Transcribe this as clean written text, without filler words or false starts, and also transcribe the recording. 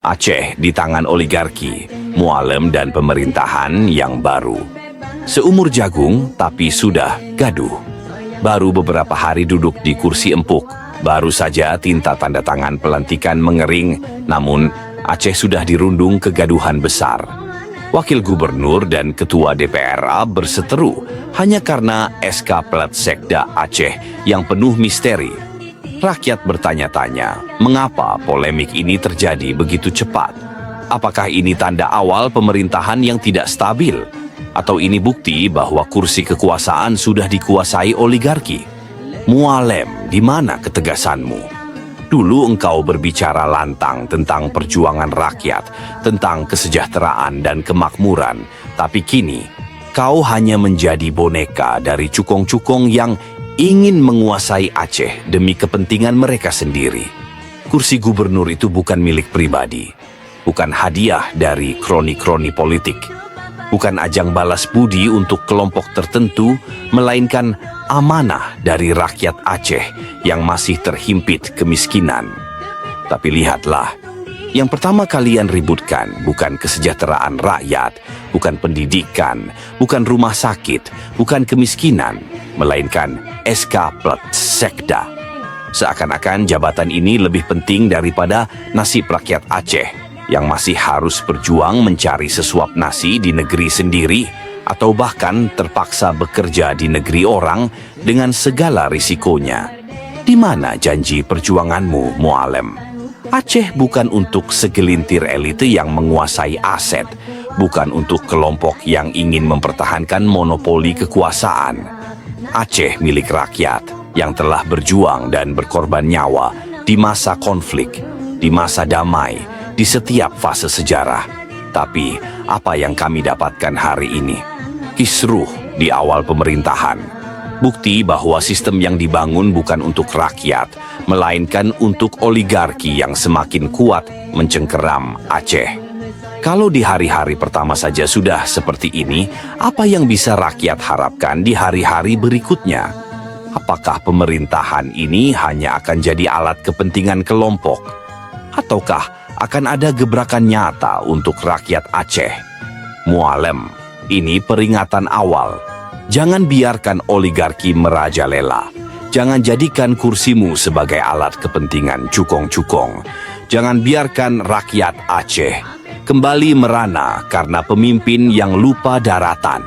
Aceh di tangan oligarki, Mualem dan pemerintahan yang baru. Seumur jagung tapi sudah gaduh. Baru beberapa hari duduk di kursi empuk, baru saja tinta tanda tangan pelantikan mengering, namun Aceh sudah dirundung kegaduhan besar. Wakil gubernur dan ketua DPRA berseteru hanya karena SK Plat Sekda Aceh yang penuh misteri. Rakyat bertanya-tanya, mengapa polemik ini terjadi begitu cepat? Apakah ini tanda awal pemerintahan yang tidak stabil? Atau ini bukti bahwa kursi kekuasaan sudah dikuasai oligarki? Mualem, di mana ketegasanmu? Dulu engkau berbicara lantang tentang perjuangan rakyat, tentang kesejahteraan dan kemakmuran, tapi kini kau hanya menjadi boneka dari cukong-cukong yang ingin menguasai Aceh demi kepentingan mereka sendiri. Kursi gubernur itu bukan milik pribadi, bukan hadiah dari kroni-kroni politik, bukan ajang balas budi untuk kelompok tertentu, melainkan amanah dari rakyat Aceh yang masih terhimpit kemiskinan. Tapi lihatlah, yang pertama kalian ributkan bukan kesejahteraan rakyat, bukan pendidikan, bukan rumah sakit, bukan kemiskinan, melainkan SK Plat Sekda. Seakan-akan jabatan ini lebih penting daripada nasib rakyat Aceh yang masih harus berjuang mencari sesuap nasi di negeri sendiri atau bahkan terpaksa bekerja di negeri orang dengan segala risikonya. Di mana janji perjuanganmu, Mualem? Aceh bukan untuk segelintir elite yang menguasai aset, bukan untuk kelompok yang ingin mempertahankan monopoli kekuasaan. Aceh milik rakyat yang telah berjuang dan berkorban nyawa di masa konflik, di masa damai, di setiap fase sejarah. Tapi apa yang kami dapatkan hari ini? Kisruh di awal pemerintahan. Bukti bahwa sistem yang dibangun bukan untuk rakyat, melainkan untuk oligarki yang semakin kuat mencengkeram Aceh. Kalau di hari-hari pertama saja sudah seperti ini, apa yang bisa rakyat harapkan di hari-hari berikutnya? Apakah pemerintahan ini hanya akan jadi alat kepentingan kelompok? Ataukah akan ada gebrakan nyata untuk rakyat Aceh? Mualem, ini peringatan awal. Jangan biarkan oligarki merajalela. Jangan jadikan kursimu sebagai alat kepentingan cukong-cukong. Jangan biarkan rakyat Aceh kembali merana karena pemimpin yang lupa daratan.